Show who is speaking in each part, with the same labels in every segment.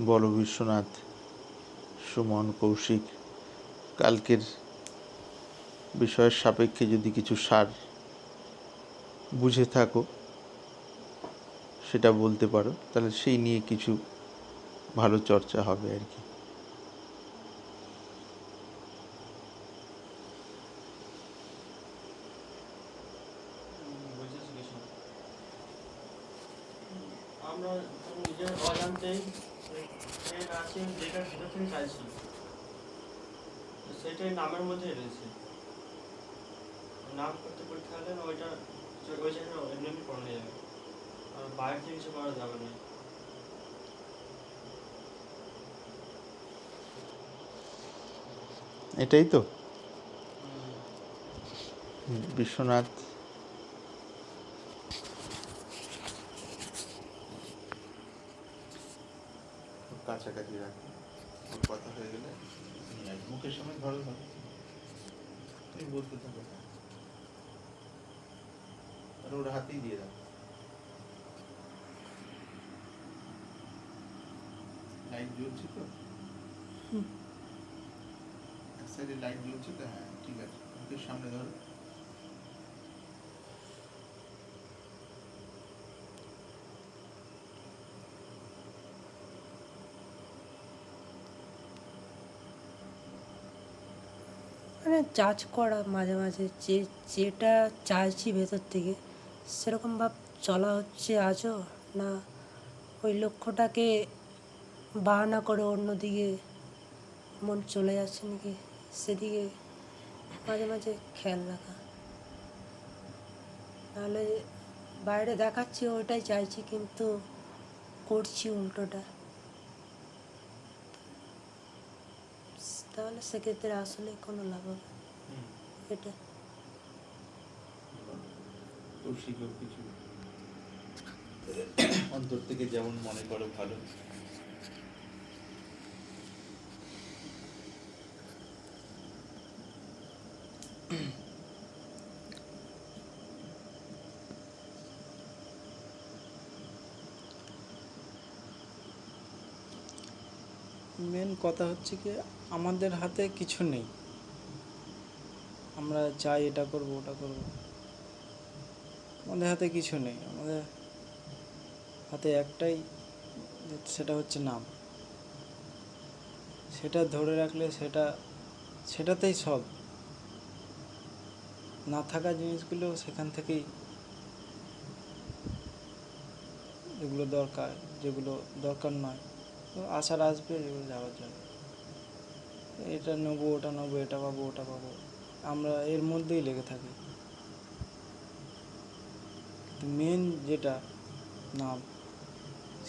Speaker 1: বল বিশ্বনাথ, সুমন, কৌশিক, কালকের বিষয়ের সাপেক্ষে যদি কিছু সার বুঝে থাকো সেটা বলতে পারো, তাহলে সেই নিয়ে কিছু ভালো চর্চা হবে আর কি।
Speaker 2: আমরা নিজের অজান্তেই আছে যেটা ভিতর থেকে চাইছি সেটাই নামের মধ্যে রয়েছে। নাম করতে পরীক্ষা হলে ওইটা ওই জায়গাটা এমনি পড়ানো যাবে, আর বাইরে থেকে কিছু করা যাবে না।
Speaker 1: এটাই তো বিশ্বনাথ। কাছাকাছি রাখো, কথা হয়ে গেলে মুখের সামনে ধরো ধরো, তুমি বলতে থাকো আর ওর হাতেই দিয়ে দাও। লাইট জ্বলছে তো, এক সাইডে লাইট জ্বলছে তো, হ্যাঁ ঠিক আছে, মুখের সামনে ধরো।
Speaker 3: মানে জাজ করা মাঝে মাঝে যেটা চাইছি ভেতর থেকে সেরকম ভাব চলা হচ্ছে আজও, না ওই লক্ষ্যটাকে বাহানা করে অন্যদিকে মন চলে যাচ্ছে নাকি, সেদিকে মাঝে মাঝে খেয়াল রাখা। নাহলে বাইরে দেখাচ্ছি ওইটাই চাইছি কিন্তু করছি উল্টোটা, তাহলে সেক্ষেত্রে আসলে কোনো লাভ হবে এটা।
Speaker 1: কৌশিকও কিছু অন্তর থেকে যেমন মনে করো ভালো।
Speaker 4: মেন কথা হচ্ছে কি, আমাদের হাতে কিছু নেই। আমরা চাই এটা করব ওটা করব, আমাদের হাতে কিছু নেই। আমাদের হাতে একটাই, সেটা হচ্ছে নাম। সেটা ধরে রাখলে সেটাতেই সব। না থাকা জিনিসগুলো সেখান থেকেই, যেগুলো দরকার, যেগুলো দরকার নয় আসার আসবে, যেগুলো যাওয়ার যাবে। এটা নেবো ওটা নেবো, এটা পাবো ওটা পাবো, আমরা এর মধ্যেই লেগে থাকি। মেন যেটা নাম,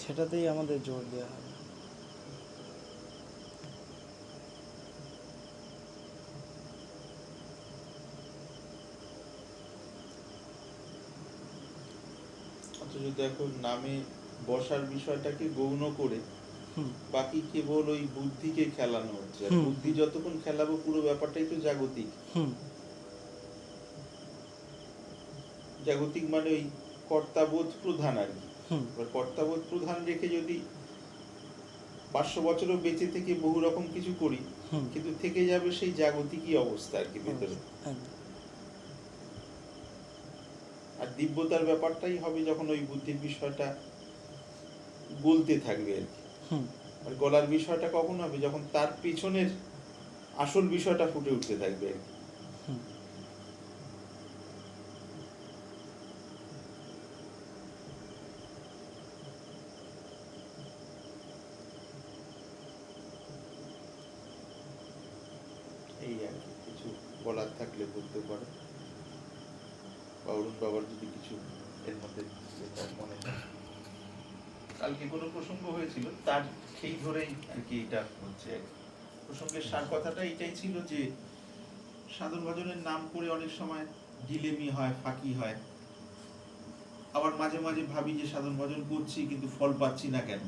Speaker 4: সেটাতেই আমাদের জোর দেওয়া হবে।
Speaker 1: অথচ দেখো নামে বসার বিষয়টাকে গৌণ করে বাকি কেবল ওই বুদ্ধিকে খেলানো হচ্ছে। বুদ্ধি যতক্ষণ খেলাবো পুরো ব্যাপারটাই তো জাগতিক। জাগতিক মানে ওই কর্তাবোধ প্রধান আর কি। কর্তাবোধ প্রধান রেখে যদি 500 বছরও বেঁচে থেকে বহু রকম কিছু করি, কিন্তু থেকে যাবে সেই জাগতিকই অবস্থা আর কি ভেতরে। আর দিব্যতার ব্যাপারটাই হবে যখন ওই বুদ্ধির বিষয়টা গলতে থাকবে আর কি। আর গলার বিষয়টা কখন হবে? যখন তার পেছনের আসল বিষয়টা ফুটে উঠতে থাকবে আর কি। এই আর কি, কিছু বলার থাকলে বলতে পারো, বা অরুণ বাবার যদি কিছু এর মধ্যে মনে হয়। কালকে কোনো প্রসঙ্গ হয়েছিল, তার সেই ধরেই আর কি এটা হচ্ছে। প্রসঙ্গের সার কথাটা এটাই ছিল যে সাধন ভজনের নাম করে অনেক সময় ঢিলেমি হয়, ফাঁকি হয়। আবার মাঝে মাঝে ভাবি যে সাধন ভজন করছি কিন্তু ফল পাচ্ছি না কেন।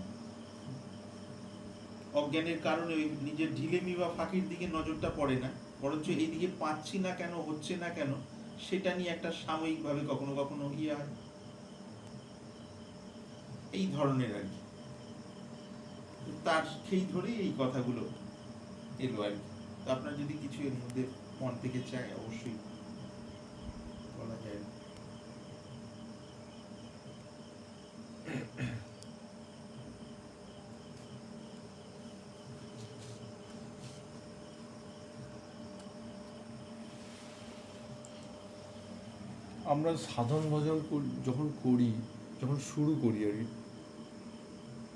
Speaker 1: অজ্ঞানের কারণে ওই নিজের ঢিলেমি বা ফাঁকির দিকে নজরটা পড়ে না, বরঞ্চ এই দিকে পাচ্ছি না কেন, হচ্ছে না কেন, সেটা নিয়ে একটা সাময়িকভাবে কখনো কখনো ইয়ে হয়। এই ধরনের আর কি। তার সেই ধরেই এই কথাগুলো এলো আর কি। তো আপনার যদি কিছু এর মধ্যে মন থেকে চায় অবশ্যই বলা যায়।
Speaker 5: আমরা সাধন ভজন যখন করি, যখন শুরু করি আর কি,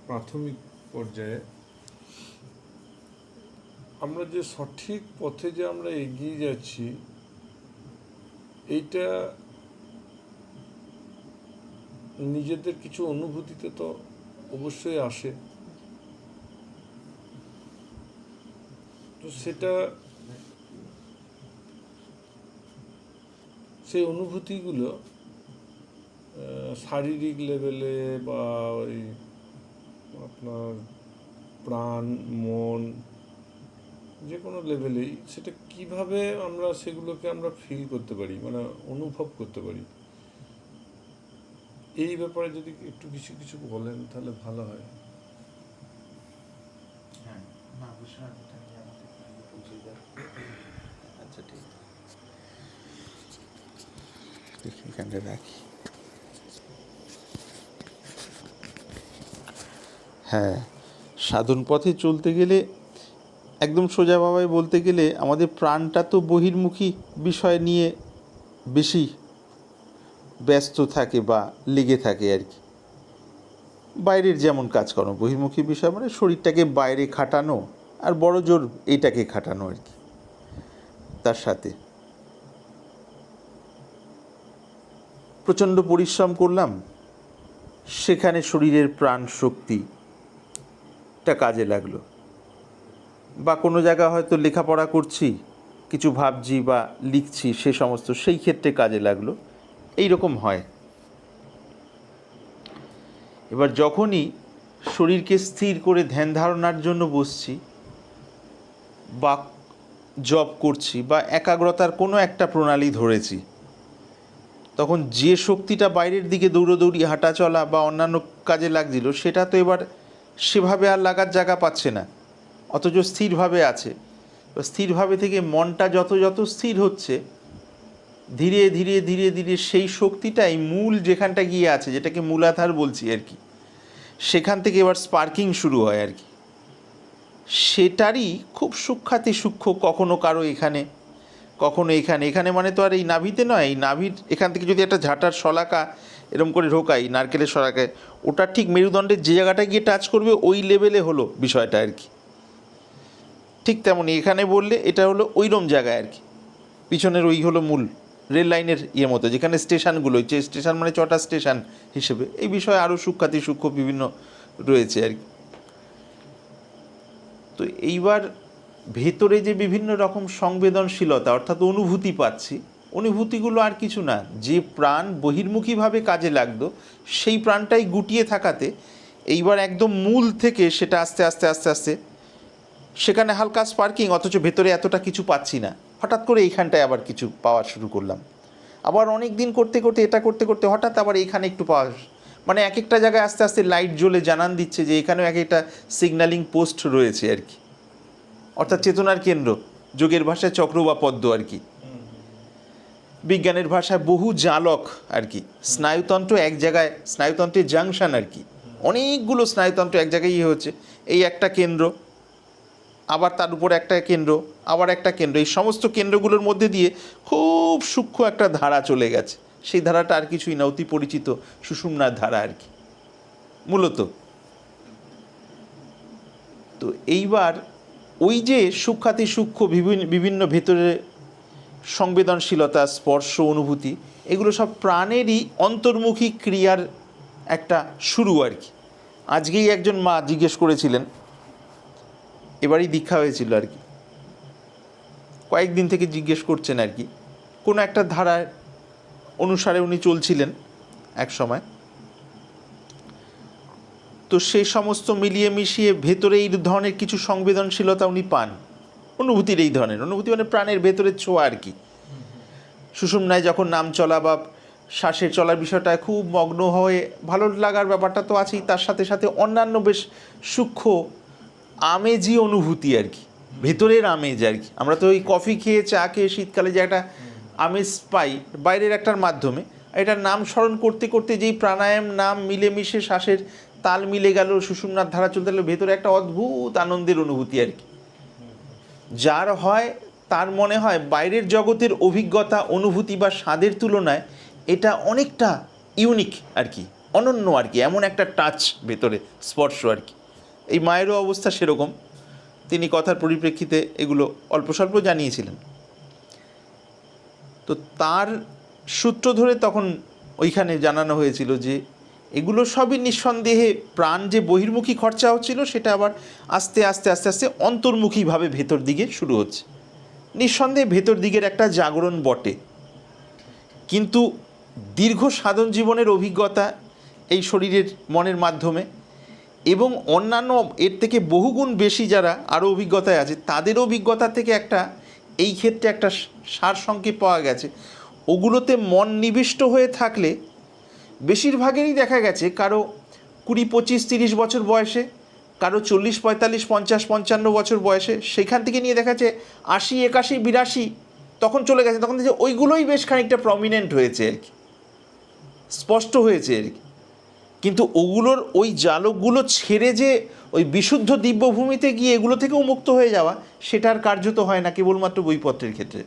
Speaker 5: প্রাথমিক পর্যায়ে আমরা যে সঠিক পথে যে আমরা এগিয়ে যাচ্ছি, এইটা নিজেদের কিছু অনুভূতিতে তো অবশ্যই আসে। তো সেটা সেই অনুভূতিগুলো শারীরিক লেভেলে বা ওই আপনার প্রাণ মন যে কোনো লেভেলেই, সেটা কিভাবে আমরা সেগুলোকে আমরা ফিল করতে পারি, মানে অনুভব করতে পারি, এই ব্যাপারে যদি একটু কিছু কিছু বলেন তাহলে ভালো হয়।
Speaker 1: হ্যাঁ, না অবশ্যই এটা নিয়ে আমাদের আগে পৌঁছে যায়। আচ্ছা ঠিক আছে, দেখি এখানটা রাখি। হ্যাঁ, সাধন পথে চলতে গেলে একদম সোজা ভাবে বলতে গেলে আমাদের প্রাণটা তো বহির্মুখী বিষয় নিয়ে বেশি ব্যস্ত থাকে বা লেগে থাকে আর কি। বাইরের যেমন কাজকর্ম, বহির্মুখী বিষয় মানে শরীরটাকে বাইরে খাটানো, আর বড় জোর এইটাকে খাটানো আর কি। তার সাথে প্রচণ্ড পরিশ্রম করলাম, সেখানে শরীরের প্রাণ শক্তিটা কাজে লাগলো। বা কোনো জায়গায় হয়তো লেখাপড়া করছি, কিছু ভাবছি বা লিখছি, সে সমস্ত সেই ক্ষেত্রে কাজে লাগলো। এই রকম হয়। এবার যখনই শরীরকে স্থির করে ধ্যান ধারণার জন্য বসছি বা জপ করছি বা একাগ্রতার কোনো একটা প্রণালী ধরেছি, তখন যে শক্তিটা বাইরের দিকে দৌড়োদৌড়ি হাঁটা চলা বা অন্যান্য কাজে লাগছিল, সেটা তো এবার সেভাবে আর লাগার জায়গা পাচ্ছে না, অথচ স্থিরভাবে আছে। স্থিরভাবে থেকে মনটা যত যত স্থির হচ্ছে, ধীরে ধীরে ধীরে ধীরে সেই শক্তিটাই মূল যেখানটা গিয়ে আছে, যেটাকে মূলাধার বলছি আর কি, সেখান থেকে এবার স্পার্কিং শুরু হয় আর কি। সেটারই খুব সূক্ষ্মাতি সূক্ষ্ম, কখনো কারো এখানে, কখনো এখানে। এখানে মানে তো আর এই নাভিতে নয়, এই নাভির এখান থেকে যদি একটা ঝাঁটার শলাকা এরম করে ঢোকাই, নারকেলের শলাকায়, ওটা ঠিক মেরুদণ্ডের যে জায়গাটা গিয়ে টাচ করবে ওই লেভেলে হলো বিষয়টা আর কি। ঠিক তেমনই এখানে বললে এটা হলো ওইরকম জায়গায় আর কি, পিছনের ওই হলো মূল রেল লাইনের ইয়ে মতো, যেখানে স্টেশনগুলো, যে স্টেশন মানে 6টা স্টেশন হিসেবে, এই বিষয়ে আরও সূক্ষ্মাতি সূক্ষ্ম বিভিন্ন রয়েছে আর কি। তো এইবার ভেতরে যে বিভিন্ন রকম সংবেদনশীলতা অর্থাৎ অনুভূতি পাচ্ছি, অনুভূতিগুলো আর কিছু না, যে প্রাণ বহির্মুখীভাবে কাজে লাগতো সেই প্রাণটাই গুটিয়ে থাকাতে এইবার একদম মূল থেকে সেটা আস্তে আস্তে আস্তে আস্তে সেখানে হালকা স্পার্কিং, অথচ ভেতরে এতটা কিছু পাচ্ছি না। হঠাৎ করে এইখানটায় আবার কিছু পাওয়া শুরু করলাম, আবার অনেক দিন করতে করতে এটা করতে করতে হঠাৎ আবার এইখানে একটু পাওয়া, মানে এক একটা জায়গায় আস্তে আস্তে লাইট জ্বলে জানান দিচ্ছে যে এখানেও এক একটা সিগন্যালিং পোস্ট রয়েছে আর কি, অর্থাৎ চেতনার কেন্দ্র, যোগের ভাষায় চক্র বা পদ্ম আর কি, বিজ্ঞানের ভাষায় বহু জালক আর কি। স্নায়ুতন্ত্র এক জায়গায়, স্নায়ুতন্ত্রের জাংশন আর কি, অনেকগুলো স্নায়ুতন্ত্র এক জায়গায় ইয়ে হচ্ছে, এই একটা কেন্দ্র, আবার তার উপর একটা কেন্দ্র, আবার একটা কেন্দ্র, এই সমস্ত কেন্দ্রগুলোর মধ্যে দিয়ে খুব সূক্ষ্ম একটা ধারা চলে গেছে। সেই ধারাটা আর কিছুই না, অতি পরিচিত সুষুম্নার ধারা আর কি মূলত। তো এইবার ওই যে সূক্ষ্মাতি সূক্ষ্ম বিভিন্ন ভেতরে সংবেদনশীলতা, স্পর্শ, অনুভূতি, এগুলো সব প্রাণেরই অন্তর্মুখী ক্রিয়ার একটা শুরু আর কি। আজকেই একজন মা জিজ্ঞেস করেছিলেন, এবারই দীক্ষা হয়েছিল আর কি, কয়েকদিন থেকে জিজ্ঞেস করছেন আর কি, কোনো একটা ধারার অনুসারে উনি চলছিলেন এক সময়। তো সেই সমস্ত মিলিয়ে মিশিয়ে ভেতরে এই ধরনের কিছু সংবেদনশীলতা উনি পান, অনুভূতির এই ধরনের অনুভূতি, মানে প্রাণের ভেতরের ছোঁয়া আর কি। সুষুম্নায় যখন নাম চলা বা শ্বাসের চলার বিষয়টা খুব মগ্ন হয়ে ভালো লাগার ব্যাপারটা তো আছেই, তার সাথে সাথে অন্যান্য বেশ সূক্ষ্ম আমেজি অনুভূতি আর কি, ভেতরের আমেজ আর কি। আমরা তো ওই কফি খেয়ে চা খেয়ে শীতকালে যে একটা আমেজ পাই বাইরের একটার মাধ্যমে, এটার নাম স্মরণ করতে করতে যেই প্রাণায়াম নাম মিলেমিশে শ্বাসের তাল মিলে গেল, সুষুম্নার ধারা চলতে গেল, ভেতরে একটা অদ্ভুত আনন্দের অনুভূতি আর কি। যার হয় তার মনে হয় বাইরের জগতের অভিজ্ঞতা অনুভূতি বা স্বাদের তুলনায় এটা অনেকটা ইউনিক আর কি, অনন্য আর কি, এমন একটা টাচ ভেতরে স্পর্শ আর কি। এই মায়েরও অবস্থা সেরকম, তিনি কথার পরিপ্রেক্ষিতে এগুলো অল্প স্বল্প জানিয়েছিলেন। তো তার সূত্র ধরে তখন ওইখানে জানানো হয়েছিল যে এগুলো সবই নিঃসন্দেহে প্রাণ যে বহির্মুখী খরচা হচ্ছিল সেটা আবার আস্তে আস্তে আস্তে আস্তে অন্তর্মুখীভাবে ভেতর দিকে শুরু হচ্ছে। নিঃসন্দেহে ভেতর দিকের একটা জাগরণ বটে, কিন্তু দীর্ঘ সাধন জীবনের অভিজ্ঞতা এই শরীরের মনের মাধ্যমে এবং অন্যান্য এর থেকে বহুগুণ বেশি যারা আরও অভিজ্ঞতায় আছে তাদের অভিজ্ঞতা থেকে একটা এই ক্ষেত্রে একটা সারসংক্ষেপ পাওয়া গেছে। ওগুলোতে মন নিবিষ্ট হয়ে থাকলে বেশিরভাগেরই দেখা গেছে কারো 20, 25, 30 বছর বয়সে, কারো 40, 45, 50, 55 বছর বয়সে, সেখান থেকে নিয়ে দেখা যাচ্ছে 80, 81, 82 তখন চলে গেছে, তখন দেখছে ওইগুলোই বেশ খানিকটা প্রমিনেন্ট হয়েছে আর কি, স্পষ্ট হয়েছে আর কি। কিন্তু ওগুলোর ওই জালকগুলো ছেড়ে যে ওই বিশুদ্ধ দিব্যভূমিতে গিয়ে এগুলো থেকেও মুক্ত হয়ে যাওয়া, সেটার কার্যত হয় না কেবলমাত্র বইপত্রের ক্ষেত্রে।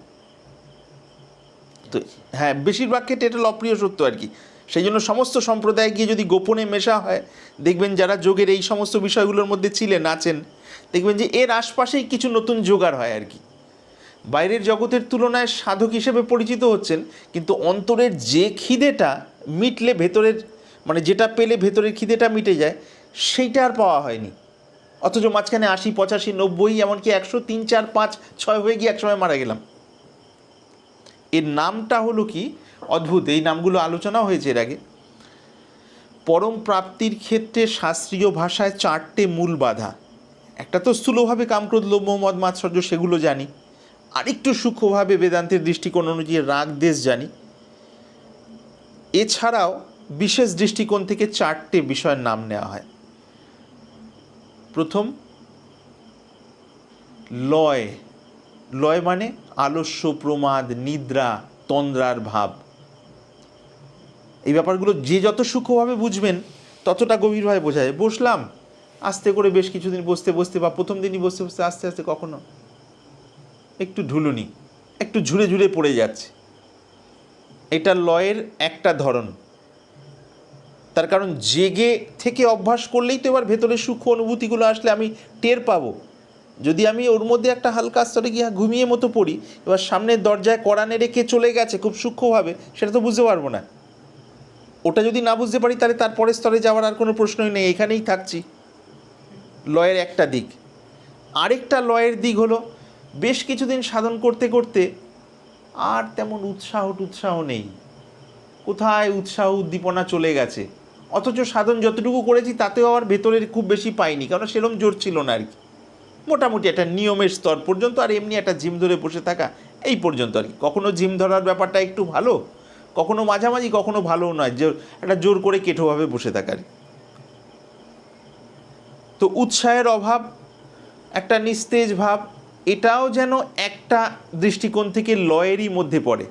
Speaker 1: তো হ্যাঁ, বেশিরভাগ ক্ষেত্রে এটা অপ্রিয় সত্য আর কি। সেই জন্য সমস্ত সম্প্রদায়ে গিয়ে যদি গোপনে মেশা হয়, দেখবেন যারা যোগের এই সমস্ত বিষয়গুলোর মধ্যে ছিলেন আছেন, দেখবেন যে এর আশপাশেই কিছু নতুন জোগাড় হয় আর কি। বাইরের জগতের তুলনায় সাধক হিসেবে পরিচিত হচ্ছেন, কিন্তু অন্তরের যে খিদেটা মিটলে ভেতরের, মানে যেটা পেলে ভেতরের খিদেটা মিটে যায়, সেইটা আর পাওয়া হয়নি। অথচ মাঝখানে 80, 85, 90, এমনকি 100, 3, 4, 5, 6 হয়ে গিয়ে একসময় মারা গেলাম। এর নামটা হলো কি অদ্ভুত, এই নামগুলো আলোচনা হয়েছে এর আগে। পরম প্রাপ্তির ক্ষেত্রে শাস্ত্রীয় ভাষায় 4টে মূল বাধা। একটা তো স্থূলভাবে কামক্রোধ লোভ মোহ মদ মাৎসর্য, সেগুলো জানি। আরেকটু সূক্ষ্মভাবে বেদান্তের দৃষ্টিকোণ অনুযায়ী রাগ দেশ জানি। এছাড়াও বিশেষ দৃষ্টিকোণ থেকে 4টে বিষয়ের নাম নেওয়া হয়। প্রথম, লয়। লয় মানে আলস্য, প্রমাদ, নিদ্রা, তন্দ্রার ভাব। এই ব্যাপারগুলো যে যত সূক্ষ্মভাবে বুঝবেন ততটা গভীরভাবে বোঝা যায়। বসলাম, আস্তে করে বেশ কিছুদিন বসতে বসতে বা প্রথম দিনই বসতে বসতে আস্তে আস্তে কখনো একটু ঢুলুনি, একটু ঝুরে ঝুরে পড়ে যাচ্ছে, এটা লয়ের একটা ধরন। তার কারণ জেগে থেকে অভ্যাস করলেই তো এবার ভেতরের সূক্ষ্ম অনুভূতিগুলো আসলে আমি টের পাবো। যদি আমি ওর মধ্যে একটা হালকা স্তরে গিয়ে ঘুমিয়ে মতো পড়ি, এবার সামনের দরজায় কড়া নেড়ে কে চলে গেছে খুব সূক্ষ্মভাবে, সেটা তো বুঝতে পারবো না। ওটা যদি না বুঝতে পারি তাহলে তারপরের স্তরে যাওয়ার আর কোনো প্রশ্নই নেই, এখানেই থাকছি। লয়ের একটা দিক। আরেকটা লয়ের দিক হলো বেশ কিছুদিন সাধন করতে করতে আর তেমন উৎসাহ নেই, কোথায় উৎসাহ উদ্দীপনা চলে গেছে। অথচ সাধন যতটুকু করেছি তাতেও আবার ভেতরের খুব বেশি পাইনি, কারণ সেরকম জোর ছিল না আর কি। মোটামুটি একটা নিয়মের স্তর পর্যন্ত, আর এমনি একটা জিম ধরে বসে থাকা এই পর্যন্ত আর কি। কখনো জিম ধরার ব্যাপারটা একটু ভালো, কখনো মাঝামাঝি, কখনো ভালোও নয়, যে একটা জোর করে কেটোভাবে বসে থাকার। তো উৎসাহের অভাব, একটা নিস্তেজ ভাব, এটাও যেন একটা দৃষ্টিকোণ থেকে লয়েরই মধ্যে পড়ে।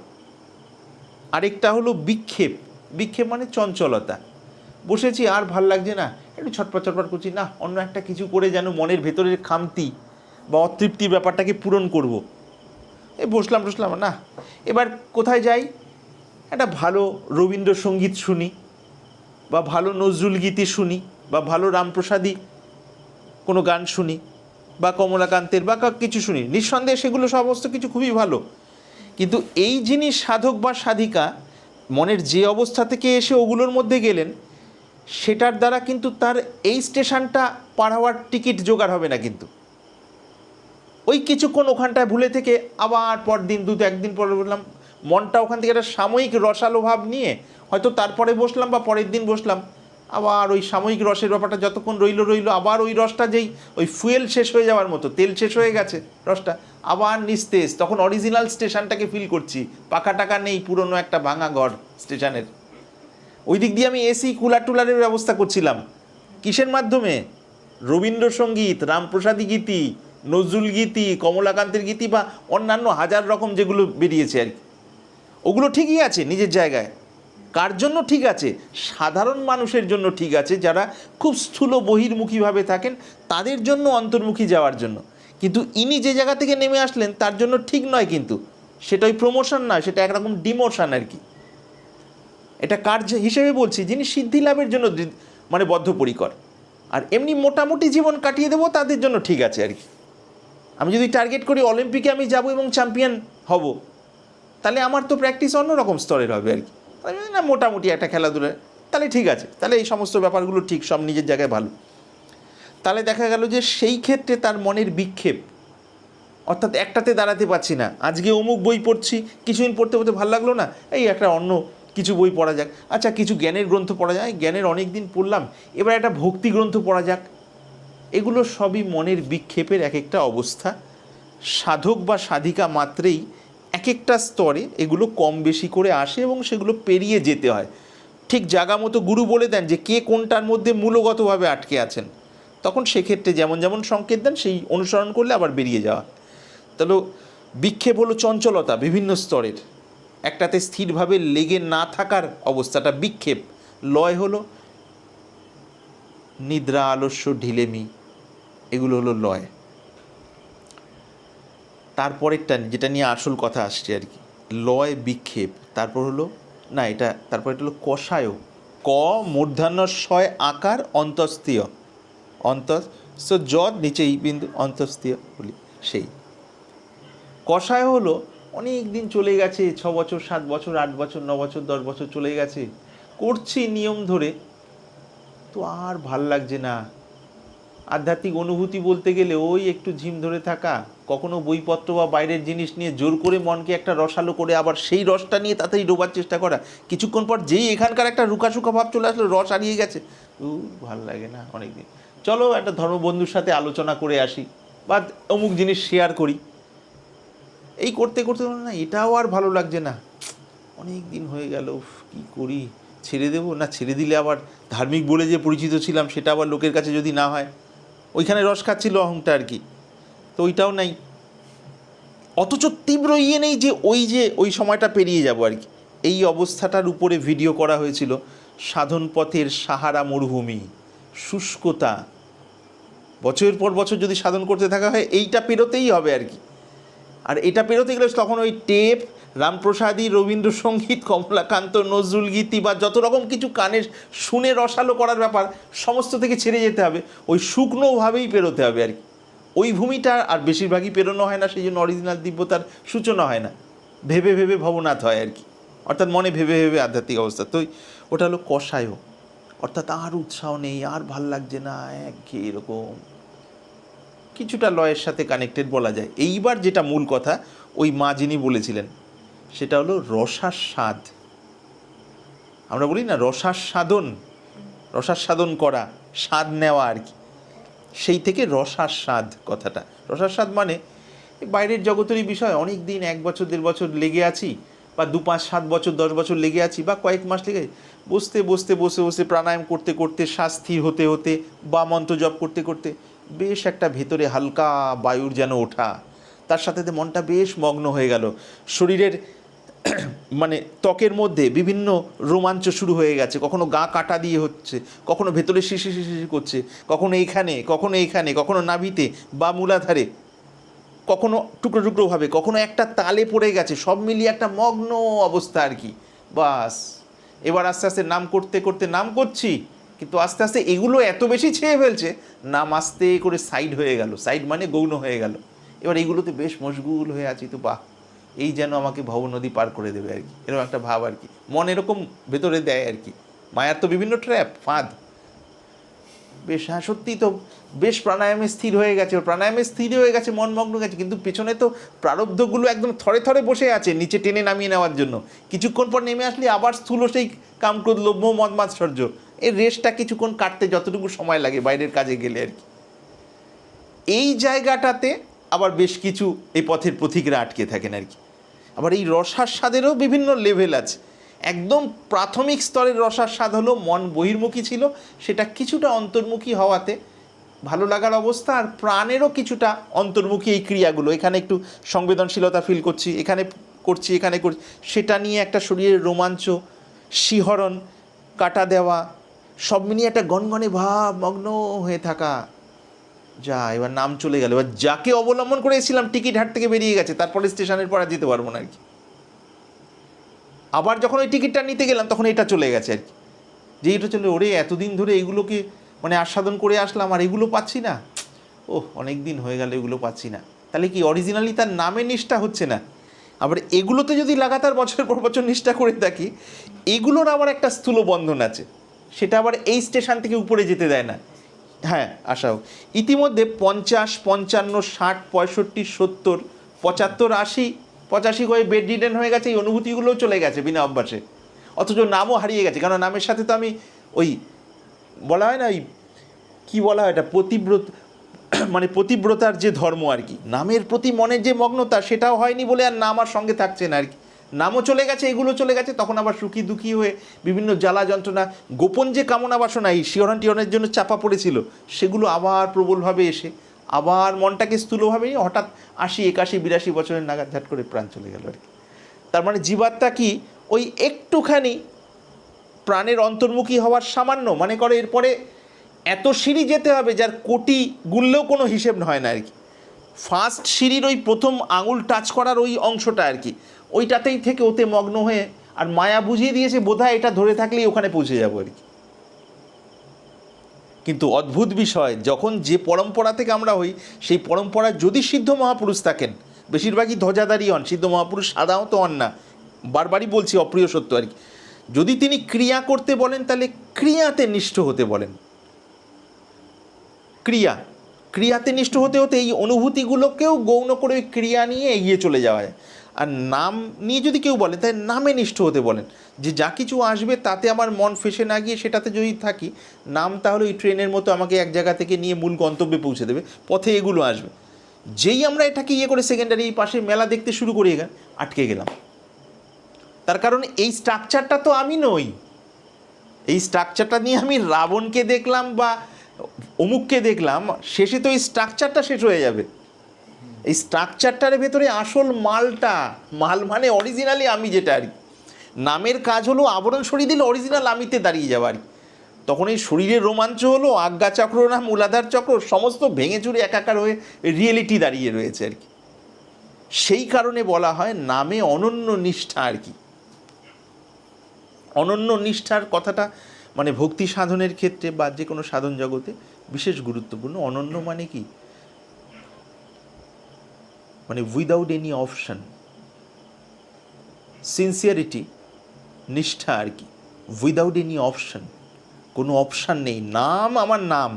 Speaker 1: আরেকটা হলো বিক্ষেপ। বিক্ষেপ মানে চঞ্চলতা। বসেছি আর ভাল লাগছে না, একটু ছটপট করছি, না অন্য একটা কিছু করে যেন মনের ভেতরের খামতি বা অতৃপ্তির ব্যাপারটাকে পূরণ করব। এই বসলাম না, এবার কোথায় যাই, একটা ভালো রবীন্দ্রসঙ্গীত শুনি, বা ভালো নজরুল গীতি শুনি, বা ভালো রামপ্রসাদী কোনো গান শুনি, বা কমলাকান্তের বা কিছু শুনি। নিঃসন্দেহে সেগুলো সমস্ত কিছু খুবই ভালো, কিন্তু এই জিনিস সাধক বা সাধিকা মনের যে অবস্থা থেকে এসে ওগুলোর মধ্যে গেলেন, সেটার দ্বারা কিন্তু তার এই স্টেশনটা পার হওয়ার টিকিট জোগাড় হবে না। কিন্তু ওই কিছুক্ষণ ওখানটায় ভুলে থেকে আবার পরদিন একদিন পরে বললাম, মনটা ওখান থেকে একটা সাময়িক রসালো ভাব নিয়ে হয়তো তারপরে বসলাম বা পরের দিন বসলাম, আবার ওই সাময়িক রসের ব্যাপারটা যতক্ষণ রইলো আবার ওই রসটা যেই ওই ফুয়েল শেষ হয়ে যাওয়ার মতো, তেল শেষ হয়ে গেছে রসটা, আবার নিস্তেজ, তখন অরিজিনাল স্টেশনটাকে ফিল করছি, পাকা টাকা নেই, পুরনো একটা ভাঙা ঘর স্টেশনের। ওই দিক দিয়ে আমি এসি কুলার টুলারের ব্যবস্থা করছিলাম, কিসের মাধ্যমে? রবীন্দ্রসঙ্গীত, রামপ্রসাদী গীতি, নজরুল গীতি, কমলাকান্তের গীতি বা অন্যান্য হাজার রকম যেগুলো বেরিয়েছে আর কি, ওগুলো ঠিকই আছে নিজের জায়গায়। কার জন্য ঠিক আছে? সাধারণ মানুষের জন্য ঠিক আছে, যারা খুব স্থূল বহির্মুখীভাবে থাকেন তাদের জন্য অন্তর্মুখী যাওয়ার জন্য। কিন্তু ইনি যে জায়গা থেকে নেমে আসলেন তার জন্য ঠিক নয়, কিন্তু সেটা ওই প্রমোশন নয়, সেটা একরকম ডিমোশন আর কি। এটা কার্য হিসেবে বলছি, যিনি সিদ্ধি লাভের জন্য মানে বদ্ধপরিকর, আর এমনি মোটামুটি জীবন কাটিয়ে দেবো তাদের জন্য ঠিক আছে আর কি। আমি যদি টার্গেট করি অলিম্পিকে আমি যাব এবং চ্যাম্পিয়ন হব, তাহলে আমার তো প্র্যাকটিস অন্যরকম স্তরের হবে আর কি। না মোটামুটি একটা খেলাধুলা, তাহলে ঠিক আছে, তাহলে এই সমস্ত ব্যাপারগুলো ঠিক, সব নিজের জায়গায় ভালো। তাহলে দেখা গেল যে সেই ক্ষেত্রে তার মনের বিক্ষেপ, অর্থাৎ একটাতে দাঁড়াতে পারছি না, আজকে অমুক বই পড়ছি, কিছুদিন পড়তে পড়তে ভালো লাগলো না, এই একটা অন্য কিছু বই পড়া যাক, আচ্ছা কিছু জ্ঞানের গ্রন্থ পড়া যায়, জ্ঞানের অনেক দিন পড়লাম, এবার একটা ভক্তি গ্রন্থ পড়া যাক। এগুলো সবই মনের বিক্ষেপের এক একটা অবস্থা। সাধক বা সাধিকা মাত্রেই এক একটা স্তরে এগুলো কম বেশি করে আসে এবং সেগুলো পেরিয়ে যেতে হয়। ঠিক জায়গা মতো গুরু বলে দেন যে কে কোনটার মধ্যে মূলগতভাবে আটকে আছেন, তখন সেক্ষেত্রে যেমন যেমন সংকেত দেন সেই অনুসরণ করলে আবার বেরিয়ে যাওয়া। তাহলে বিক্ষেপ হলো চঞ্চলতা বিভিন্ন স্তরের, একটাতে স্থিরভাবে লেগে না থাকার অবস্থাটা বিক্ষেপ। লয় হলো নিদ্রা, আলস্য, ঢিলেমি, এগুলো হলো লয়। তারপরেরটা যেটা নিয়ে আসল কথা আসছে আর কি, লয় বিক্ষেপ, তারপর হলো না এটা, তারপর এটা হলো কষায়, ক মূর্ধন্যশয় আকার অন্তস্থীয়, অন্তস্থ যদ নিচেই বিন্দু অন্তস্থীয় বলি, সেই কষায় হলো অনেক দিন চলে গেছে, 6 বছর 7 বছর 8 বছর 9 বছর 10 বছর চলে গেছে, করছি নিয়ম ধরে, তো আর ভাল লাগছে না। আধ্যাত্মিক অনুভূতি বলতে গেলে ওই একটু ঝিম ধরে থাকা, কখনো বইপত্র বা বাইরের জিনিস নিয়ে জোর করে মনকে একটা রসালো করে আবার সেই রসটা নিয়ে তাতেই ডোবার চেষ্টা করা, কিছুক্ষণ পর যেই এখানকার একটা রুকাশুকা ভাব চলে আসলো, রস হারিয়ে গেছে, ভাল লাগে না অনেকদিন, চলো একটা ধর্মবন্ধুর সাথে আলোচনা করে আসি বা অমুক জিনিস শেয়ার করি, এই করতে করতে না এটাও আর ভালো লাগছে না, অনেক দিন হয়ে গেল, কি করি, ছেড়ে দেবো না, ছেড়ে দিলে আবার ধার্মিক বলে যে পরিচিত ছিলাম সেটা আবার লোকের কাছে যদি না হয়, ওইখানে রস খাচ্ছিল অহংটা আর কি, তো ওইটাও নাই, অথচ তীব্র ইয়ে নেই যে ওই সময়টা পেরিয়ে যাব আর কি। এই অবস্থাটার উপরে ভিডিও করা হয়েছিল, সাধন পথের সাহারা মরুভূমি, শুষ্কতা, বছরের পর বছর যদি সাধন করতে থাকা হয় এইটা পেরোতেই হবে আর কি। আর এটা পেরোতে গেলে তখন ওই টেপ, রামপ্রসাদী, রবীন্দ্রসঙ্গীত, কমলাকান্ত, নজরুল গীতি বা যত রকম কিছু কানে শুনে রসালো করার ব্যাপার সমস্ত থেকে ছেড়ে যেতে হবে, ওই শুকনোভাবেই পেরোতে হবে আর কি। ওই ভূমিটা আর বেশিরভাগই পেরোনো হয় না, সেই জন্য অরিজিনাল দিব্যতার সূচনা হয় না, ভেবে ভেবে ভবনাথ হয় আর কি, অর্থাৎ মনে ভেবে ভেবে আধ্যাত্মিক অবস্থা। তো ওটা হলো কষায়, অর্থাৎ আর উৎসাহ নেই, আর ভাল লাগছে না, একঘেয়ে এরকম কিছুটা লয়ের সাথে কানেক্টেড বলা যায়। এইবার যেটা মূল কথা ওই মা যিনি বলেছিলেন সেটা হলো রসাস্বাদ। আমরা বলি না রসাস্বাদন করা, স্বাদ নেওয়া আর কি, সেই থেকে রসাস্বাদ কথাটা। রসাস্বাদ মানে বাইরের জগতেরই বিষয়, অনেক দিন 1 বছর 1.5 বছর লেগে আছি বা 2, 5, 7 বছর 10 বছর লেগে আছি বা কয়েক মাস লেগে বসতে প্রাণায়াম করতে করতে, শ্বাস স্থির হতে হতে বা মন্ত্র জপ করতে করতে বেশ একটা ভেতরে হালকা বায়ুর যেন ওঠা, তার সাথে মনটা বেশ মগ্ন হয়ে গেল, শরীরের মানে ত্বকের মধ্যে বিভিন্ন রোমাঞ্চ শুরু হয়ে গেছে, কখনো গা কাটা দিয়ে হচ্ছে, কখনো ভেতরে শিশি করছে, কখনো এইখানে, কখনো নাভিতে বা মূলাধারে, কখনো টুকরো টুকরোভাবে, কখনো একটা তালে পড়ে গেছে, সব মিলিয়ে একটা মগ্ন অবস্থা আর কি। বাস এবার আস্তে আস্তে নাম করতে করতে নাম করছি, কিন্তু আস্তে আস্তে এগুলো এত বেশি ছেয়ে ফেলছে, নাম আস্তে করে সাইড হয়ে গেল, সাইড মানে গৌণ হয়ে গেল। এবার এইগুলোতে বেশ মশগুল হয়ে আছি, তো বাহ এই যেন আমাকে ভব নদী পার করে দেবে আর কি, এরকম একটা ভাব আর কি, মন এরকম ভেতরে দেয় আর কি। মায়ার তো বিভিন্ন ট্র্যাপ, ফাঁদ, বেশ হ্যাঁ সত্যি তো বেশ প্রাণায়ামে স্থির হয়ে গেছে, মন মগ্ন গেছে, কিন্তু পেছনে তো প্রারব্ধগুলো একদম থরে থরে বসে আছে নিচে টেনে নামিয়ে নেওয়ার জন্য, কিছুক্ষণ পর নেমে আসলে আবার স্থূল সেই কামক্রোধ, লোভ, মদ, মাৎসর্য এই রেশটা কিছুক্ষণ কাটতে যতটুকু সময় লাগে বাইরের কাজে গেলে আর কি। এই জায়গাটাতে আবার বেশ কিছু এই পথের পথিকরা আটকে থাকেন আর কি। আবার এই রসাস্বাদেরও বিভিন্ন লেভেল আছে। একদম প্রাথমিক স্তরের রসাস্বাদ হলো মন বহির্মুখী ছিল, সেটা কিছুটা অন্তর্মুখী হওয়াতে ভালো লাগার অবস্থা, আর প্রাণেরও কিছুটা অন্তর্মুখী এই ক্রিয়াগুলো, এখানে একটু সংবেদনশীলতা ফিল করছি, এখানে করছি, এখানে করছি, সেটা নিয়ে একটা শরীরের রোমাঞ্চ, শিহরণ, কাটা দেওয়া, সব মিলিয়ে একটা গনগনে ভাব, মগ্ন হয়ে থাকা। যা, এবার নাম চলে গেল, এবার যাকে অবলম্বন করে এসেছিলাম টিকিট হাট থেকে বেরিয়ে গেছে, তারপরে স্টেশনের পর আর যেতে পারবো না আর কি। আবার যখন ওই টিকিটটা নিতে গেলাম তখন এটা চলে গেছে আর কি, যে এটা চলে, ওরে এতদিন ধরে এগুলোকে মানে আস্বাদন করে আসলাম আর এগুলো পাচ্ছি না, অনেক দিন হয়ে গেল এগুলো পাচ্ছি না। তাহলে কি অরিজিনালি তার নামে নিষ্ঠা হচ্ছে না? আবার এগুলোতে যদি লাগাতার বছরের পর বছর নিষ্ঠা করে থাকি, এগুলোর আবার একটা স্থূল বন্ধন আছে, সেটা আবার এই স্টেশন থেকে উপরে যেতে দেয় না। হ্যাঁ, আশাও ইতিমধ্যে 50, 55, 60, 65, 70, 75, 80, 85 হয়ে বেড রিডেন হয়ে গেছে, এই অনুভূতিগুলোও চলে গেছে বিনা অভ্যাসে, অথচ নামও হারিয়ে গেছে। কারণ নামের সাথে তো আমি ওই বলা হয় না, ওই কী বলা হয় এটা, মানে পতিব্রতার যে ধর্ম আর কি, নামের প্রতি মনের যে মগ্নতা, সেটাও হয়নি বলে আর নাম আর সঙ্গে থাকছে না আর কি। নামও চলে গেছে, এগুলো চলে গেছে, তখন আবার সুখী দুঃখী হয়ে বিভিন্ন জ্বালা যন্ত্রণা, গোপন যে কামনা বাসনা এই শিহরণ টিহরণের জন্য চাপা পড়েছিল, সেগুলো আবার প্রবলভাবে এসে আবার মনটাকে স্থূলভাবে নিয়ে হঠাৎ 80, 81, 82 বছরের নাগাদ ঝাট করে প্রাণ চলে গেল আর কি। তার মানে জীবাত্মা কি ওই একটুখানি প্রাণের অন্তর্মুখী হওয়ার সামান্য, মানে করে এরপরে এত সিঁড়ি যেতে হবে যার কোটি গুনলেও কোনো হিসেব হয় না আর কি। ফার্স্ট সিঁড়ির ওই প্রথম আঙুল টাচ করার ওই অংশটা আর কি, ওইটাতেই থেকে ওতে মগ্ন হয়ে, আর মায়া বুঝিয়ে দিয়েছে বোধহয় এটা ধরে থাকলেই ওখানে পৌঁছে যাবো আর কি। কিন্তু অদ্ভুত বিষয়, যখন যে পরম্পরা থেকে আমরা হই, সেই পরম্পরায় যদি সিদ্ধ মহাপুরুষ থাকেন, বেশিরভাগই ধ্বজাধারী হন, সিদ্ধ মহাপুরুষ সাধারণত হন না, বারবারই বলছি অপ্রিয় সত্য আর কি, যদি তিনি ক্রিয়া করতে বলেন তাহলে ক্রিয়াতে নিষ্ঠ হতে বলেন। ক্রিয়াতে নিষ্ঠ হতে হতে এই অনুভূতিগুলোকেও গৌণ করে ওই ক্রিয়া নিয়ে এগিয়ে চলে যাওয়া যায়। আর নাম নিয়ে যদি কেউ বলে, তাই নামে নিষ্ঠ হতে বলেন, যে যা কিছু আসবে তাতে আমার মন ফেসে না গিয়ে সেটাতে যদি থাকি, নাম তাহলে ওই ট্রেনের মতো আমাকে এক জায়গা থেকে নিয়ে মূল গন্তব্যে পৌঁছে দেবে, পথে এগুলো আসবে। যেই আমরা এটাকে করে সেকেন্ডারি পাশে মেলা দেখতে শুরু করি, এখানে আটকে গেলাম। তার কারণ এই স্ট্রাকচারটা তো আমি নই, এই স্ট্রাকচারটা নিয়ে আমি রাবণকে দেখলাম বা অমুককে দেখলাম, শেষে তো এই স্ট্রাকচারটা শেষ হয়ে যাবে। এই স্ট্রাকচারটার ভেতরে আসল মাল মানে অরিজিনালি আমি, যেটা আর কি। নামের কাজ হলো আবরণ সরিয়ে দিলে অরিজিনাল আমিতে দাঁড়িয়ে যাওয়া আর কি। তখন এই শরীরের রোমাঞ্চ হলো আজ্ঞা চক্র না মূলাধার চক্র, সমস্ত ভেঙে চুরে একাকার হয়ে রিয়েলিটি দাঁড়িয়ে রয়েছে আর কি। সেই কারণে বলা হয় নামে অনন্য নিষ্ঠা আর কি। অনন্য নিষ্ঠার কথাটা মানে ভক্তি সাধনের ক্ষেত্রে বা যে কোনো সাধন জগতে বিশেষ গুরুত্বপূর্ণ। অনন্য মানে কি, মানে উইদাউট এনি অপশান, সিনসিয়ারিটি, নিষ্ঠা আর কি, উইদাউট এনি অপশান, কোনো অপশান নেই। নাম আমার নাম,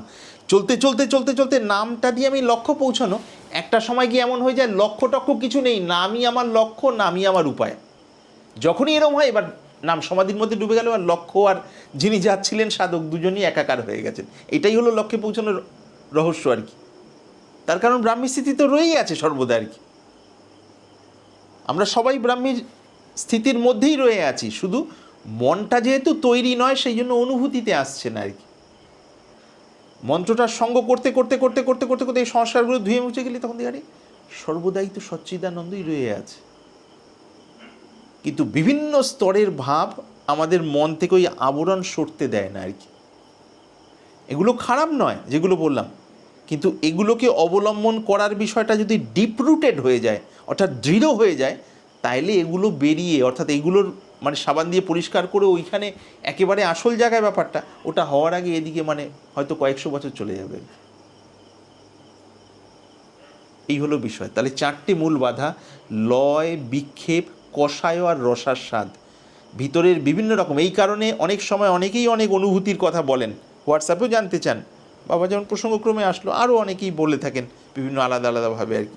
Speaker 1: চলতে চলতে চলতে চলতে নামটা দিয়ে আমি লক্ষ্য পৌঁছানো, একটা সময় গিয়ে এমন হয়ে যায় লক্ষ্য টক্ষ্য কিছু নেই, নামই আমার লক্ষ্য, নামই আমার উপায়। যখনই এরকম হয়, এবার নাম সমাধির মধ্যে ডুবে গেল, আর লক্ষ্য আর যিনি যাচ্ছিলেন সাধক দুজনই একাকার হয়ে গেছেন। এটাই হলো লক্ষ্যে পৌঁছানোর রহস্য আর কি। তার কারণ ব্রাহ্মী স্থিতি তো রয়েই আছে সর্বদা আর কি। আমরা সবাই ব্রাহ্মী স্থিতির মধ্যেই রয়ে আছি, শুধু মনটা যেহেতু তৈরি নয় সেই জন্য অনুভূতিতে আসছে না আর কি। মন্ত্রটার সঙ্গ করতে করতে করতে করতে করতে করতে এই সংস্কারগুলো ধুয়ে মুছে গেলে তখন দেখি সর্বদাই তো সচ্চিদানন্দই রয়ে আছে। কিন্তু বিভিন্ন স্তরের ভাব আমাদের মন থেকে ওই আবরণ সরতে দেয় না আর কি। এগুলো খারাপ নয় যেগুলো বললাম, কিন্তু এগুলোকে অবলম্বন করার বিষয়টা যদি ডিপ রুটেড হয়ে যায়, অর্থাৎ দৃঢ় হয়ে যায়, তাইলে এগুলো বেরিয়ে, অর্থাৎ এগুলোর মানে সাবান দিয়ে পরিষ্কার করে ওইখানে একেবারে আসল জায়গায় ব্যাপারটা, ওটা হওয়ার আগে এদিকে মানে হয়তো কয়েকশো বছর চলে যাবে। এই হলো বিষয়। তাহলে 4টে মূল বাধা: লয়, বিক্ষেপ, কষায় আর রসাস্বাদ, ভিতরের বিভিন্ন রকম। এই কারণে অনেক সময় অনেকেই অনেক অনুভূতির কথা বলেন, হোয়াটসঅ্যাপেও জানতে চান, বাবা যেমন প্রসঙ্গক্রমে আসলো, আরও অনেকেই বলে থাকেন বিভিন্ন আলাদা আলাদাভাবে আর কি।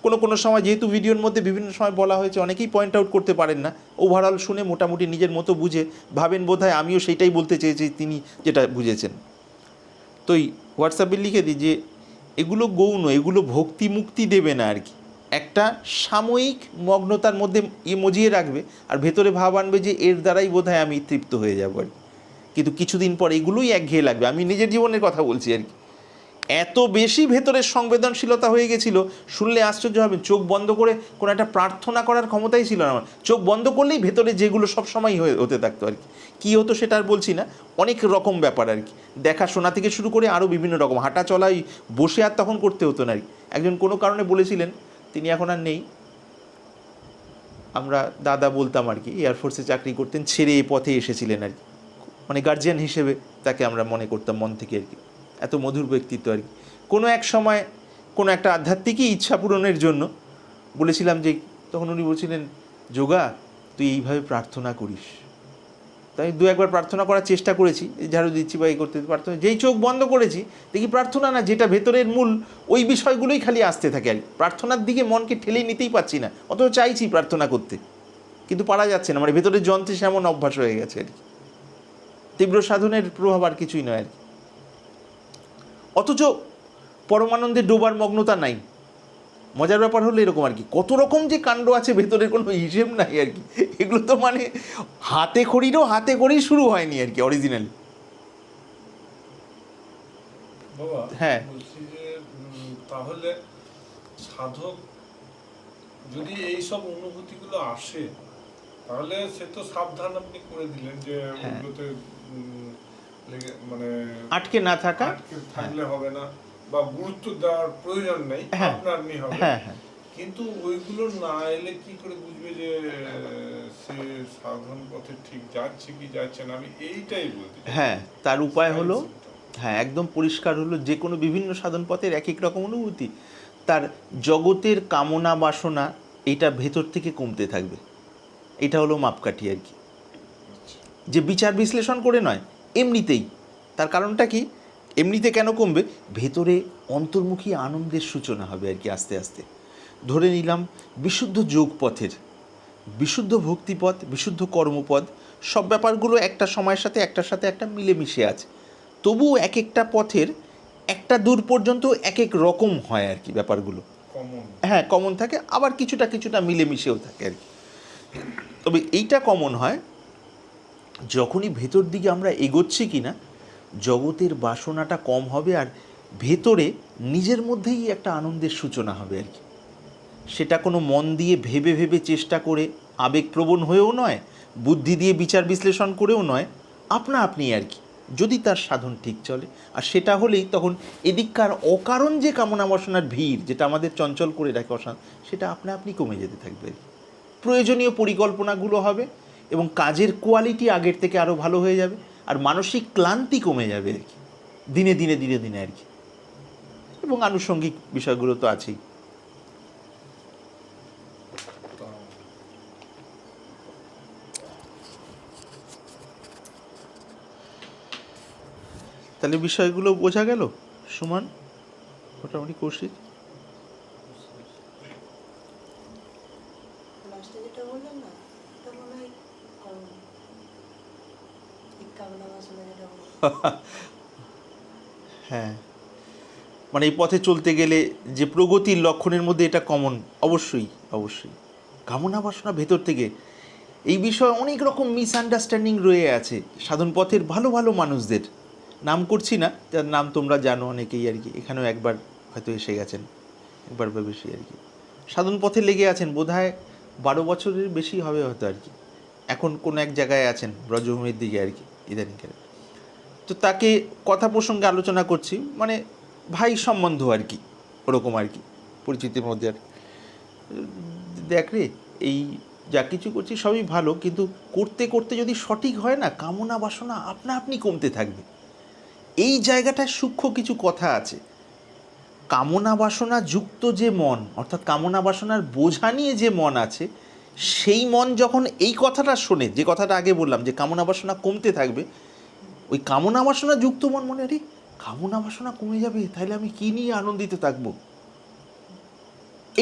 Speaker 1: কোনো সময় যেহেতু ভিডিওর মধ্যে বিভিন্ন সময় বলা হয়েছে, অনেকেই পয়েন্ট আউট করতে পারেন না, ওভারঅল শুনে মোটামুটি নিজের মতো বুঝে ভাবেন বোধহয় আমিও সেইটাই বলতে চেয়েছি তিনি যেটা বুঝেছেন। তো এই হোয়াটসঅ্যাপে লিখে দিই যে এগুলো গৌণ, এগুলো ভক্তি মুক্তি দেবে না আর কি, একটা সাময়িক মগ্নতার মধ্যে মজিয়ে রাখবে, আর ভেতরে ভাব আনবে যে এর দ্বারাই বোধহয় আমি তৃপ্ত হয়ে যাবো আর কি। কিন্তু কিছুদিন পর এগুলোই একঘেয়ে লাগবে। আমি নিজের জীবনের কথা বলছি আর কি, এত বেশি ভেতরের সংবেদনশীলতা হয়ে গেছিলো, শুনলে আশ্চর্য হবে, চোখ বন্ধ করে কোনো একটা প্রার্থনা করার ক্ষমতাই ছিল না আমার। চোখ বন্ধ করলেই ভেতরে যেগুলো সবসময় হতে থাকতো আর কি। কী হতো সেটা আর বলছি না, অনেক রকম ব্যাপার আর কি, দেখাশোনা থেকে শুরু করে আরও বিভিন্ন রকম, হাঁটা চলাই বসে আর তখন করতে হতো না আর কি। একজন কোনো কারণে বলেছিলেন, তিনি এখন আর নেই, আমরা দাদা বলতাম আর কি, এয়ারফোর্সে চাকরি করতেন, ছেড়ে এ পথে এসেছিলেন আর কি, মানে গার্জিয়ান হিসেবে তাকে আমরা মনে করতাম মন থেকে আর কি, এত মধুর ব্যক্তিত্ব আর কি। কোনো এক সময় কোনো একটা আধ্যাত্মিকই ইচ্ছা পূরণের জন্য বলেছিলাম যে, তখন উনি বলছিলেন, যোগা তুই এইভাবে প্রার্থনা করিস। তাই দু একবার প্রার্থনা করার চেষ্টা করেছি, ঝাড়ু দিচ্ছি বা এই করতে প্রার্থনা, যেই চোখ বন্ধ করেছি দেখি প্রার্থনা না, যেটা ভেতরের মূল ওই বিষয়গুলোই খালি আসতে থাকে আর কি। প্রার্থনার দিকে মনকে ঠেলে নিতেই পারছি না, অথচ চাইছি প্রার্থনা করতে, কিন্তু পারা যাচ্ছে না, মানে ভেতরের যন্ত্রে সেমন অভ্যাস হয়ে গেছে আর কি। তীব্র সাধনের প্রভাব আর কিছুই নয় আর কি। অথচ পরমানন্দে ডোবার মগ্নতা নাই। মজার ব্যাপার হলো এরকম আর কি, কত রকম যে কাণ্ড আছে ভেতরের কোনো হিসেব নাই আর কি। এগুলো তো মানে হাতে খড়ি শুরু হয়নি আর কি অরিজিনালি।
Speaker 5: বাবা
Speaker 1: হ্যাঁ।
Speaker 5: বলছি যে তাহলে সাধক যদি এই সব অনুভূতিগুলো আসে, তাহলে সে তো সাবধান আপনি করে দিলেন যে ওগুলোতে মানে
Speaker 1: আটকে না থাকা,
Speaker 5: আটকে থাকলে হবে না, বা গুরুত্ব দেওয়ার প্রয়োজন নেই, আপনার নেই হবে। কিন্তু ওইগুলো না এলে কি করে বুঝবে যে সে সাধন পথে ঠিক যাচ্ছে কি যাচ্ছে না? আমি এইটাই বলতে চাই।
Speaker 1: হ্যাঁ, তার উপায় হলো, হ্যাঁ একদম পরিষ্কার হলো, যে কোনো বিভিন্ন সাধন পথের এক এক রকম অনুভূতি, তার জগতের কামনা বাসনা এটা ভেতর থেকে কমতে থাকবে। এটা হলো মাপকাঠি আর কি, যে বিচার বিশ্লেষণ করে নয়, এমনিতেই। তার কারণটা কি, এমনিতে কেন কমবে, ভেতরে অন্তর্মুখী আনন্দের সূচনা হবে আর কি আস্তে আস্তে। ধরে নিলাম বিশুদ্ধ যোগ পথের, বিশুদ্ধ ভক্তিপথ, বিশুদ্ধ কর্মপদ, সব ব্যাপারগুলো একটা সময়ের সাথে একটা মিলেমিশে আছে, তবুও এক একটা পথের একটা দূর পর্যন্ত এক এক রকম হয় আর কি ব্যাপারগুলো। হ্যাঁ, কমন থাকে, আবার কিছুটা মিলেমিশেও থাকে আর কি। তবে এইটা কমন হয় যখনই ভেতর দিকে আমরা এগোচ্ছি কি না, জগতের বাসনাটা কম হবে, আর ভেতরে নিজের মধ্যেই একটা আনন্দের সূচনা হবে আর কি। সেটা কোনো মন দিয়ে ভেবে ভেবে চেষ্টা করে আবেগপ্রবণ হয়েও নয়, বুদ্ধি দিয়ে বিচার বিশ্লেষণ করেও নয়, আপনা আপনি আর কি, যদি তার সাধন ঠিক চলে। আর সেটা হলেই তখন এদিককার অকারণ যে কামনা বাসনার ভিড়, যেটা আমাদের চঞ্চল করে রাখে অশান্ত, সেটা আপনা আপনি কমে যেতে থাকবে আর কি। প্রয়োজনীয় পরিকল্পনাগুলো হবে এবং কাজের কোয়ালিটি আগের থেকে আরও ভালো হয়ে যাবে, আর মানসিক ক্লান্তি কমে যাবে আর কি, দিনে দিনে আর কি। এবং আনুষঙ্গিক বিষয়গুলো তো আছেই। তাহলে বিষয়গুলো বোঝা গেল সুমন, মোটামুটি কৌশিক? হ্যাঁ, মানে এই পথে চলতে গেলে যে প্রগতির লক্ষণের মধ্যে এটা কমন, অবশ্যই কামনা বাসনা ভেতর থেকে, এই বিষয়ে অনেক রকম মিসআন্ডারস্ট্যান্ডিং রয়ে আছে সাধন পথের ভালো মানুষদের। নাম করছি না, যার নাম তোমরা জানো অনেকেই আর কি, এখানেও একবার হয়তো এসে গেছেন, একবার বা বেশি আর কি, সাধন পথে লেগে আছেন, বোধহয় 12 বছরের বেশি হবে হয়তো আর কি। এখন কোন এক জায়গায় আছেন ব্রজভূমির দিকে আর কি ইদানিংকার। তো তাকে কথা প্রসঙ্গে আলোচনা করছি, মানে ভাই সম্বন্ধ আর কি, ওরকম আর কি পরিচিতির মধ্যে। আর দেখ রে, এই যা কিছু করছি সবই ভালো, কিন্তু করতে করতে যদি সঠিক হয় না, কামনা বাসনা আপনা আপনি কমতে থাকবে। এই জায়গাটায় সূক্ষ্ম কিছু কথা আছে। কামনা বাসনা যুক্ত যে মন, অর্থাৎ কামনা বাসনার বোঝা নিয়ে যে মন আছে, সেই মন যখন এই কথাটা শোনে, যে কথাটা আগে বললাম যে কামনা বাসনা কমতে থাকবে, ওই কামনা বাসনা যুক্ত মন মনে, আরে কামনা বাসনা কমে যাবে, তাহলে আমি কী নিয়ে আনন্দিত থাকবো,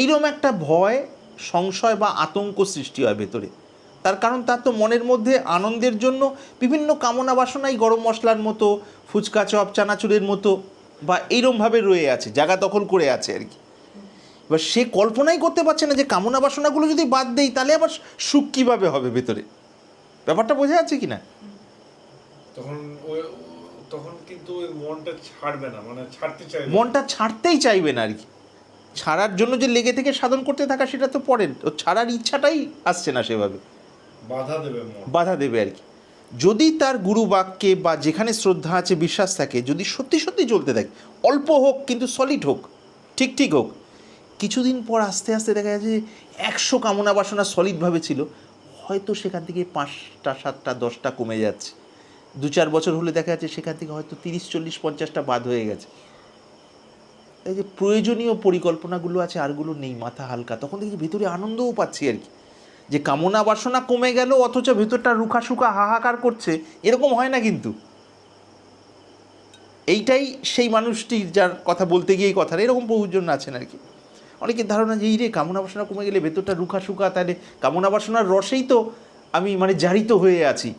Speaker 1: এইরকম একটা ভয়, সংশয় বা আতঙ্ক সৃষ্টি হয় ভেতরে। তার কারণ তার তো মনের মধ্যে আনন্দের জন্য বিভিন্ন কামনা বাসনাই গরম মশলার মতো, ফুচকা চপ চানাচুরের মতো বা এইরকমভাবে রয়ে আছে, জায়গা দখল করে আছে আর কি। এবার সে কল্পনাই করতে পারছে না যে কামনা বাসনাগুলো যদি বাদ দেই তাহলে আবার সুখ কীভাবে হবে ভেতরে। ব্যাপারটা বোঝা যাচ্ছে কি না?
Speaker 5: তখন কিন্তু ওই মনটা ছাড়বে না, মানে ছাড়তে চাইবে না।
Speaker 1: মনটা ছাড়তেই চাইবে না আর কি। ছাড়ার জন্য যে লেগে থেকে সাধন করতে থাকা সেটা তো পরের, ও ছাড়ার ইচ্ছাটাই আসছে না সেভাবে,
Speaker 5: বাধা দেবে মন,
Speaker 1: বাধা দেবে আর কি। যদি তার গুরু বাক্যে বা যেখানে শ্রদ্ধা আছে, বিশ্বাস থাকে, যদি সত্যি সত্যি চলতে থাকে, অল্প হোক কিন্তু সলিড হোক, ঠিক ঠিক হোক, কিছুদিন পর আস্তে আস্তে দেখা যাচ্ছে যে 100 কামনা বাসনা সলিডভাবে ছিল, হয়তো সেখান থেকে 5টা 7টা 10টা কমে যাচ্ছে। 2-4 বছর হলে দেখা যাচ্ছে সেখান থেকে হয়তো 30-40-50টা বাদ হয়ে গেছে। এই যে প্রয়োজনীয় পরিকল্পনাগুলো আছে আরগুলো নেই, মাথা হালকা, তখন দেখি ভেতরে আনন্দও পাচ্ছি আর কি, যে কামনা বাসনা কমে গেল অথচ ভেতরটা রুখা শুকা হাহাকার করছে, এরকম হয় না কিন্তু। এইটাই সেই মানুষটি যার কথা বলতে গিয়ে এই কথাটা, এরকম বহুজন আছেন আর কি। অনেকের ধারণা যে এই রে কামনা বাসনা কমে গেলে ভেতরটা রুখা শুকা, তাহলে কামনা বাসনার রসেই তো আমি মানে জারিত হয়ে আছি,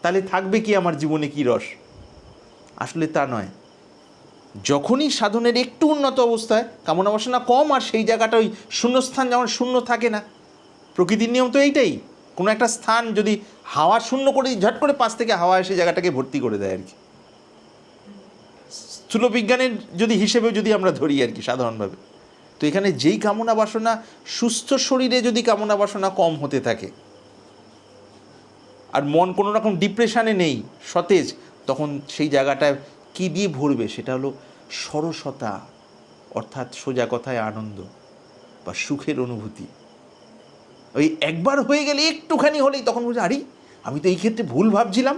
Speaker 1: তাহলে থাকবে কি আমার জীবনে কি রস? আসলে তা নয়। যখনই সাধনের একটু উন্নত অবস্থায় কামনা বাসনা কম, আর সেই জায়গাটা ওই শূন্যস্থান যেমন শূন্য থাকে না, প্রকৃতির নিয়ম তো এইটাই, কোনো একটা স্থান যদি হাওয়া শূন্য করে ঝট করে পাশ থেকে হাওয়া এসে জায়গাটাকে ভর্তি করে দেয় আর কি। স্থূল বিজ্ঞানের যদি হিসেবে যদি আমরা ধরি আর কি সাধারণভাবে, তো এখানে যেই কামনা বাসনা, সুস্থ শরীরে যদি কামনা বাসনা কম হতে থাকে আর মন কোনো রকম ডিপ্রেশনে নেই, সতেজ, তখন সেই জায়গাটায় কী দিয়ে ভরবে? সেটা হলো সরসতা, অর্থাৎ সোজা কথায় আনন্দ বা সুখের অনুভূতি। ওই একবার হয়ে গেলে একটুখানি হলেই তখন বলছে, আরে আমি তো এই ক্ষেত্রে ভুল ভাবছিলাম,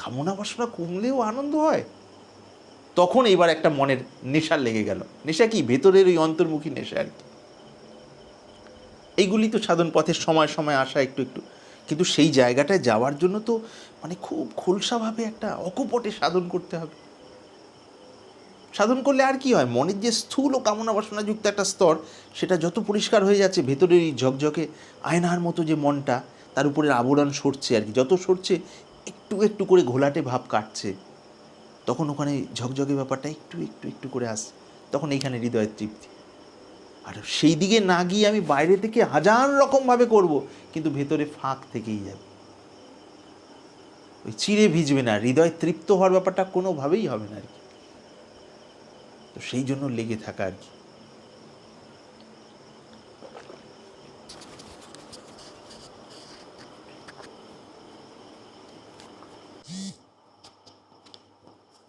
Speaker 1: কামনা বাসনা কমলেও আনন্দ হয়। তখন এইবার একটা মনের নেশা লেগে গেল। নেশা কি? ভেতরের ওই অন্তর্মুখী নেশা আর কি। এইগুলি তো সাধন পথের সময় সময় আসা একটু একটু, কিন্তু সেই জায়গাটায় যাওয়ার জন্য তো মানে খুব খোলসাভাবে একটা অকপটে সাধন করতে হবে। সাধন করলে আর কি হয়, মনের যে স্থূল ও কামনা বাসনাযুক্ত একটা স্তর, সেটা যত পরিষ্কার হয়ে যাচ্ছে, ভেতরের এই ঝকঝকে আয়নার মতো যে মনটা, তার উপরের আবরণ সরছে আর কি, যত সরছে একটু একটু করে ঘোলাটে ভাব কাটছে, তখন ওখানে ঝকঝকে ব্যাপারটা একটু একটু একটু করে আসছে, তখন এইখানে হৃদয়ের তৃপ্তি। আর সেই দিকে না গিয়ে আমি বাইরে থেকে হাজার রকমভাবে করব, কিন্তু ভেতরে ফাঁক থেকেই যাবে, ওই চিরে ভিজবে না, হৃদয় তৃপ্ত হওয়ার ব্যাপারটা কোনোভাবেই হবে না আর কি। তো সেই জন্য লেগে থাকা আর কি।